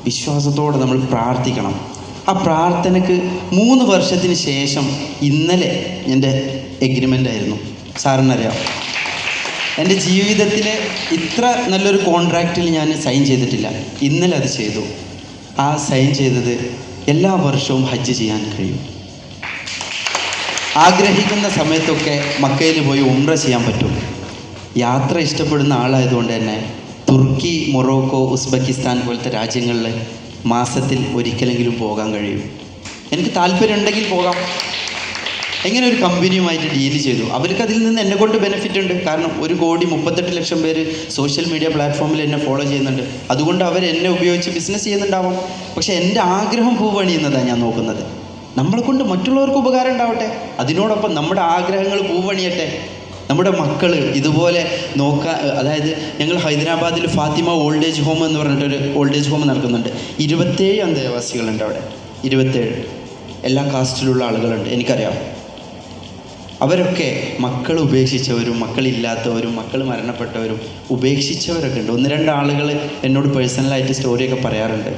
വിശ്വാസത്തോടെ നമ്മൾ പ്രാർത്ഥിക്കണം. ആ പ്രാർത്ഥനയ്ക്ക് 3 വർഷത്തിന് ശേഷം ഇന്നലെ എൻ്റെ എഗ്രിമെൻ്റ് ആയിരുന്നു. സാറിനറിയാം, എൻ്റെ ജീവിതത്തിൽ ഇത്ര നല്ലൊരു കോൺട്രാക്റ്റിൽ ഞാൻ സൈൻ ചെയ്തിട്ടില്ല. ഇന്നലെ അത് ചെയ്തു. ആ സൈൻ ചെയ്തത് എല്ലാ വർഷവും ഹജ്ജ് ചെയ്യാൻ കഴിയും. ആഗ്രഹിക്കുന്ന സമയത്തൊക്കെ മക്കയിൽ പോയി ഉംറ ചെയ്യാൻ പറ്റും. യാത്ര ഇഷ്ടപ്പെടുന്ന ആളായതുകൊണ്ട് തന്നെ തുർക്കി, മൊറോക്കോ, ഉസ്ബെക്കിസ്ഥാൻ പോലത്തെ രാജ്യങ്ങളിൽ മാസത്തിൽ ഒരിക്കലെങ്കിലും പോകാൻ കഴിയും. എനിക്ക് താല്പര്യമുണ്ടെങ്കിൽ പോകാം. എങ്ങനെ ഒരു കമ്പനിയുമായിട്ട് ഡീൽ ചെയ്തു. അവർക്ക് അതിൽ നിന്ന് എന്നെ കൊണ്ട് ബെനിഫിറ്റ് ഉണ്ട്. കാരണം 1,38,00,000 പേര് സോഷ്യൽ മീഡിയ പ്ലാറ്റ്ഫോമിൽ എന്നെ ഫോളോ ചെയ്യുന്നുണ്ട്. അതുകൊണ്ട് അവർ എന്നെ ഉപയോഗിച്ച് ബിസിനസ് ചെയ്യുന്നുണ്ടാവാം. പക്ഷേ എൻ്റെ ആഗ്രഹം പൂവണിയുന്നതാണ് ഞാൻ നോക്കുന്നത്. നമ്മളെ കൊണ്ട് മറ്റുള്ളവർക്ക് ഉപകാരം ഉണ്ടാവട്ടെ. അതിനോടൊപ്പം നമ്മുടെ ആഗ്രഹങ്ങൾ പൂവണിയട്ടെ. നമ്മുടെ മക്കൾ ഇതുപോലെ നോക്കാൻ, അതായത് ഞങ്ങൾ ഹൈദരാബാദിൽ ഫാത്തിമ ഓൾഡ് ഏജ് ഹോം എന്ന് പറഞ്ഞിട്ടൊരു ഓൾഡ് ഏജ് ഹോം നടക്കുന്നുണ്ട്. 27 അന്തേവാസികളുണ്ട് അവിടെ. 27 എല്ലാ കാസ്റ്റിലുള്ള ആളുകളുണ്ട്, എനിക്കറിയാം. അവരൊക്കെ മക്കൾ ഉപേക്ഷിച്ചവരും മക്കളില്ലാത്തവരും മക്കൾ മരണപ്പെട്ടവരും ഉപേക്ഷിച്ചവരൊക്കെ ഉണ്ട്. 1-2 ആളുകൾ എന്നോട് പേഴ്സണലായിട്ട് സ്റ്റോറിയൊക്കെ പറയാറുണ്ട്.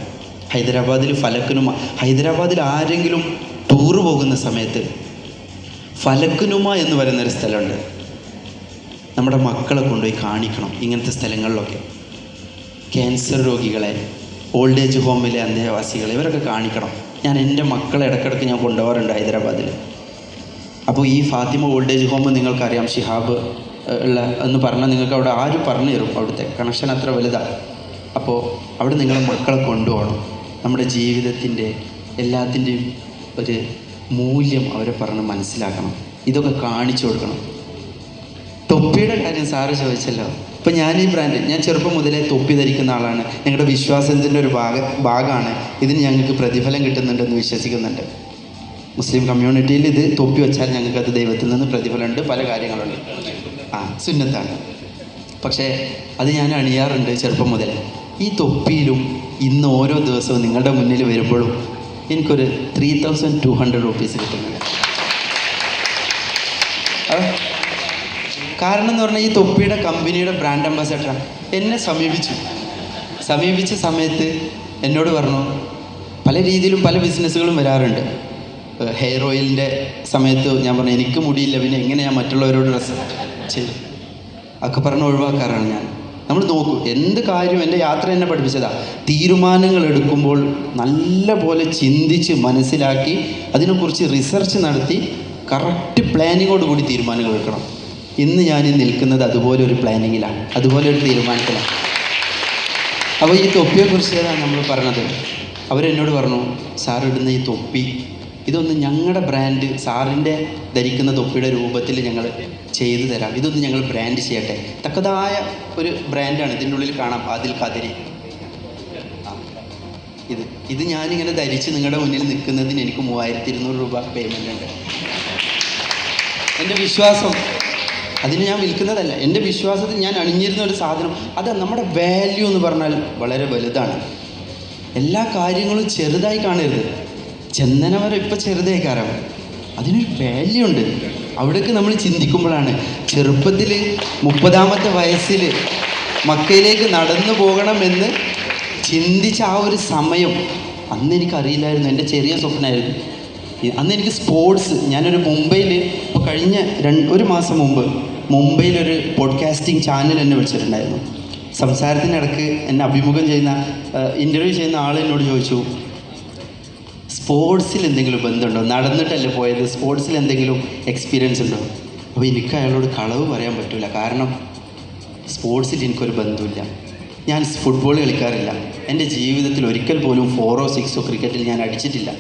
ഹൈദരാബാദിൽ ഫലക്കുനുമ, ഹൈദരാബാദിൽ ആരെങ്കിലും ടൂറ് പോകുന്ന സമയത്ത് ഫലക്കുനുമ എന്ന് പറയുന്നൊരു സ്ഥലമുണ്ട്. നമ്മുടെ മക്കളെ കൊണ്ടുപോയി കാണിക്കണം. ഇങ്ങനത്തെ സ്ഥലങ്ങളിലൊക്കെ ക്യാൻസർ രോഗികളെ, ഓൾഡ് ഏജ് ഹോമിലെ അന്തേവാസികളെ ഇവരൊക്കെ കാണിക്കണം. ഞാൻ എൻ്റെ മക്കളെ ഇടയ്ക്കിടയ്ക്ക് ഞാൻ കൊണ്ടുപോകാറുണ്ട് ഹൈദരാബാദിൽ. അപ്പോൾ ഈ ഫാത്തിമ ഓൾഡ് ഏജ് ഹോം നിങ്ങൾക്കറിയാം, ഷിഹാബ് ഉള്ള എന്ന് പറഞ്ഞാൽ നിങ്ങൾക്ക് അവിടെ ആരും പറഞ്ഞു തരും. അവിടുത്തെ കണക്ഷൻ അത്ര വലുതാണ്. അപ്പോൾ അവിടെ നിങ്ങളെ മക്കളെ കൊണ്ടുപോകണം. നമ്മുടെ ജീവിതത്തിൻ്റെ എല്ലാത്തിൻ്റെയും ഒരു മൂല്യം അവരെ പറഞ്ഞ് മനസ്സിലാക്കണം. ഇതൊക്കെ കാണിച്ചു കൊടുക്കണം. തൊപ്പിയുടെ കാര്യം സാറ് ചോദിച്ചല്ലോ. ഇപ്പം ഞാൻ ഈ ബ്രാൻഡ്, ഞാൻ ചെറുപ്പം മുതലേ തൊപ്പി ധരിക്കുന്ന ആളാണ്. ഞങ്ങളുടെ വിശ്വാസത്തിൻ്റെ ഒരു ഭാഗമാണ്. ഇതിന് ഞങ്ങൾക്ക് പ്രതിഫലം കിട്ടുന്നുണ്ടെന്ന് വിശ്വസിക്കുന്നുണ്ട്. മുസ്ലിം കമ്മ്യൂണിറ്റിയിൽ ഇത് തൊപ്പി വെച്ചാൽ ഞങ്ങൾക്കത് ദൈവത്തിൽ നിന്ന് പ്രതിഫലമുണ്ട്, പല കാര്യങ്ങളുണ്ട്. സുന്നത്താണ്. പക്ഷേ അത് ഞാൻ അണിയാറുണ്ട് ചെറുപ്പം മുതൽ. ഈ തൊപ്പിയിലും ഇന്ന് ഓരോ ദിവസവും നിങ്ങളുടെ മുന്നിൽ വരുമ്പോഴും എനിക്കൊരു 3200 റുപ്പീസ് കിട്ടുന്നുണ്ട്. കാരണം എന്ന് പറഞ്ഞാൽ ഈ തൊപ്പിയുടെ കമ്പനിയുടെ ബ്രാൻഡ് അംബാസഡറാണ്. എന്നെ സമീപിച്ച സമയത്ത് എന്നോട് പറഞ്ഞു, പല രീതിയിലും പല ബിസിനസ്സുകളും വരാറുണ്ട്. ഹെയർ ഓയിലിൻ്റെ സമയത്ത് ഞാൻ പറഞ്ഞു എനിക്ക് മുടിയില്ല, പിന്നെ എങ്ങനെ ഞാൻ മറ്റുള്ളവരോട് ഡ്രസ്സ് ചെയ്യും ഒക്കെ പറഞ്ഞ് ഒഴിവാക്കാറാണ് ഞാൻ. നമ്മൾ നോക്കൂ, എന്ത് കാര്യം എൻ്റെ യാത്ര എന്നെ പഠിപ്പിച്ചതാണ്. തീരുമാനങ്ങൾ എടുക്കുമ്പോൾ നല്ല പോലെ ചിന്തിച്ച് മനസ്സിലാക്കി അതിനെക്കുറിച്ച് റിസർച്ച് നടത്തി കറക്റ്റ് പ്ലാനിങ്ങോട് കൂടി തീരുമാനങ്ങൾ എടുക്കണം. ഇന്ന് ഞാൻ നിൽക്കുന്നത് അതുപോലെ ഒരു പ്ലാനിങ്ങിലാണ്, അതുപോലെ ഒരു തീരുമാനത്തിലാണ്. അപ്പോൾ ഈ തൊപ്പിയെക്കുറിച്ചാണ് നമ്മൾ പറഞ്ഞത്. അവരെന്നോട് പറഞ്ഞു, സാറിടുന്ന ഈ തൊപ്പി ഇതൊന്ന് ഞങ്ങളുടെ ബ്രാൻഡ്, സാറിൻ്റെ ധരിക്കുന്ന തൊപ്പിയുടെ രൂപത്തിൽ ഞങ്ങൾ ചെയ്തു തരാം, ഇതൊന്ന് ഞങ്ങൾ ബ്രാൻഡ് ചെയ്യട്ടെ. തക്കതായ ഒരു ബ്രാൻഡാണ്. ഇതിൻ്റെ ഉള്ളിൽ കാണാം ആദിൽ ഖാദരി. ഇത് ഞാനിങ്ങനെ ധരിച്ച് നിങ്ങളുടെ മുന്നിൽ നിൽക്കുന്നതിന് എനിക്ക് 3200 രൂപ പേയ്മെൻ്റ് ഉണ്ട്. എൻ്റെ വിശ്വാസം, അതിന് ഞാൻ വിൽക്കുന്നതല്ല, എൻ്റെ വിശ്വാസത്തിൽ ഞാൻ അണിഞ്ഞിരുന്ന ഒരു സാധനം. അത് നമ്മുടെ വാല്യൂ എന്ന് പറഞ്ഞാൽ വളരെ വലുതാണ്. എല്ലാ കാര്യങ്ങളും ചെറുതായി കാണരുത്. ചന്ദനം വരെ ഇപ്പം ചെറുതേക്കാരാണ്, അതിനൊരു വാല്യൂ ഉണ്ട്. അവിടേക്ക് നമ്മൾ ചിന്തിക്കുമ്പോഴാണ് ചെറുപ്പത്തിൽ 30ാമത്തെ വയസ്സിൽ മക്കയിലേക്ക് നടന്നു പോകണമെന്ന് ചിന്തിച്ച ആ ഒരു സമയം അന്ന് എനിക്കറിയില്ലായിരുന്നു. എൻ്റെ ചെറിയ സ്വപ്നമായിരുന്നു. അന്ന് എനിക്ക് സ്പോർട്സ്, ഞാനൊരു മുംബൈയിൽ ഇപ്പോൾ കഴിഞ്ഞ 1 മാസം മുമ്പ് മുംബൈയിലൊരു പോഡ്കാസ്റ്റിംഗ് ചാനൽ എന്നെ വിളിച്ചിട്ടുണ്ടായിരുന്നു. സംസാരത്തിനിടയ്ക്ക് എന്നെ അഭിമുഖം ചെയ്യുന്ന ഇൻ്റർവ്യൂ ചെയ്യുന്ന ആൾ എന്നോട് ചോദിച്ചു, സ്പോർട്സിൽ എന്തെങ്കിലും ബന്ധമുണ്ടോ? നടന്നിട്ടല്ലേ പോയത്, സ്പോർട്സിൽ എന്തെങ്കിലും എക്സ്പീരിയൻസ് ഉണ്ടോ? അപ്പോൾ എനിക്ക് അയാളോട് കളവ് പറയാൻ പറ്റില്ല. കാരണം സ്പോർട്സിൽ എനിക്കൊരു ബന്ധമില്ല. ഞാൻ ഫുട്ബോൾ കളിക്കാറില്ല. എൻ്റെ ജീവിതത്തിൽ ഒരിക്കൽ പോലും 4ഓ 6ഓ ക്രിക്കറ്റിൽ ഞാൻ അടിച്ചിട്ടില്ല.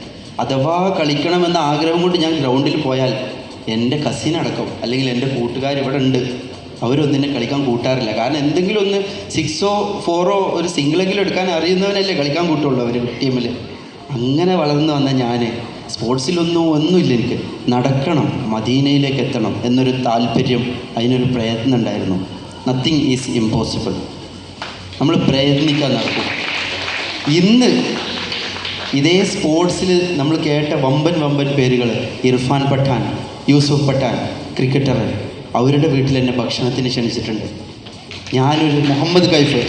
അഥവാ കളിക്കണമെന്ന ആഗ്രഹം കൊണ്ട് ഞാൻ ഗ്രൗണ്ടിൽ പോയാൽ എൻ്റെ കസിനടക്കം അല്ലെങ്കിൽ എൻ്റെ കൂട്ടുകാർ ഇവിടെ ഉണ്ട്, അവരൊന്നും എന്നെ കളിക്കാൻ കൂട്ടാറില്ല. കാരണം എന്തെങ്കിലും ഒന്ന് 6ഓ 4ഓ ഒരു സിംഗിളെങ്കിലും എടുക്കാൻ അറിയുന്നവനല്ലേ കളിക്കാൻ കൂട്ടുള്ളൂ അവർ ടീമിൽ. അങ്ങനെ വളർന്നു വന്ന ഞാൻ ഒന്നുമില്ല. എനിക്ക് നടക്കണം, മദീനയിലേക്ക് എത്തണം എന്നൊരു താല്പര്യം, അതിനൊരു പ്രയത്നം ഉണ്ടായിരുന്നു. Nothing is impossible. നമ്മൾ പ്രയത്നിക്കാൻ നടക്കും. ഇന്ന് ഇതേ സ്പോർട്സിൽ നമ്മൾ കേട്ട വമ്പൻ പേരുകൾ, ഇർഫാൻ പഠാൻ, യൂസുഫ് പഠാൻ, ക്രിക്കറ്റർ, അവരുടെ വീട്ടിൽ എന്നെ ഭക്ഷണത്തിന് ക്ഷണിച്ചിട്ടുണ്ട്. ഞാനൊരു മുഹമ്മദ് കൈഫ്